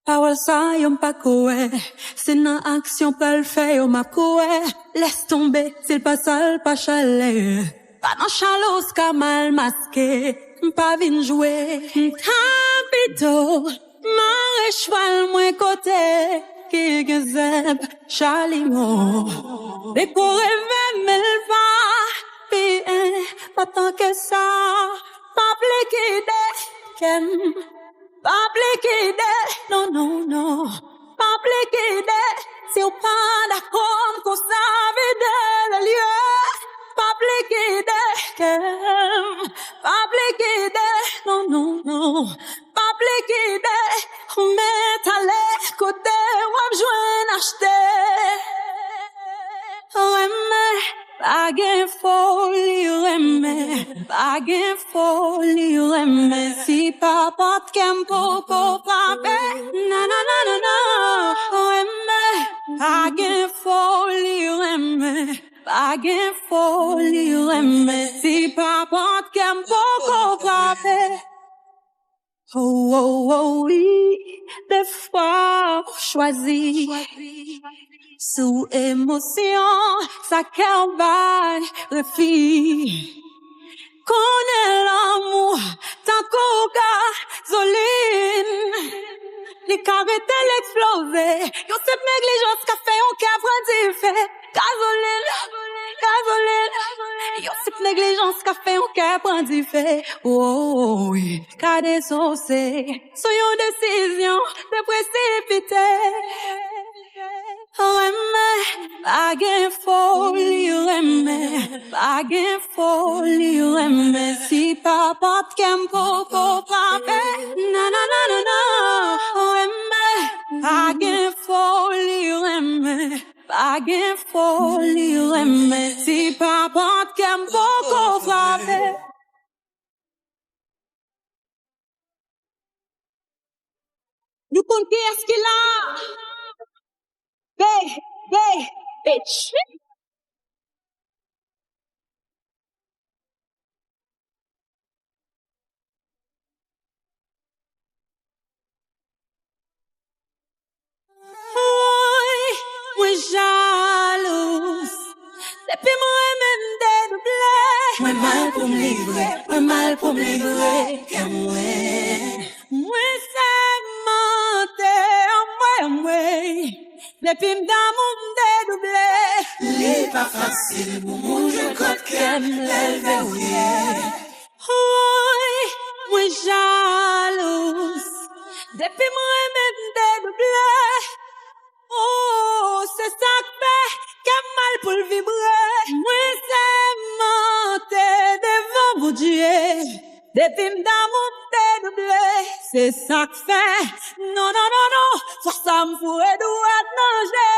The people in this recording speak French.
Parole ça, yon pas koué. C'est nan action pas le fait, yon m'a koué. Laisse tomber, c'est pas sale, pas chalet. Pas dans chalos, ka mal masqué. Pas vin jouer. Capito, mare cheval, moins côté. Qui gazeb, chalimo. Dès qu'on rêve, mais le va. Bien, pas tant que ça. Pas pliquide, qu'aime. Pas pliquide, non, non, non. Pas pliquide, si on pas d'accord, qu'on savait de le lieu. Pas pliquide, qu'aime. Pas pliquide, non, non, non. Pas pliquide, mais à l'écoute, ou à besoin acheter. Baguette folie, baguette folie, si papa t'aime pour frappé, na na na na na, baguette folie, baguette folie, si papa t'aime pour frappé. Oh, oh, oh, oui, des fois, choisi. Sous émotion, sa cœur bat, refit. Connais l'amour, tant qu'au gasoline. Les carrettes l'exploser. Yo cette négligence qu'a fait, on qu'a brandi fait. Gasoline, gasoline. Yo cette négligence qu'a fait, on qu'a brandi fait. Oh, oui, qu'a désosé. Sur une décision, de précipiter. Baguette folie, baguette folie, si papa t'aime pour frapper, na na na na na, baguette folie, baguette folie, si papa t'aime pour frapper. Du compte qui est-ce qu'il a? Bitch. Moi jalouse. Depuis moi même dédoublé. Moi mal pour me livrer, moi mal pour me livrer. Que moi c'est menteur, moi. Depuis m'damou m'dédoublé. L'est pas facile pour moi, je crois qu'elle l'éveiller. Oui, moi jalouse. Depuis moi même dédoublé. Oh, c'est ça que fait qu'elle mal pour le vibrer. Moi c'est menteur devant mon Dieu. Depuis m'damou m'dédoublé. C'est ça que fait. Non, non, non, non. Faut ça m'fouer douette manger.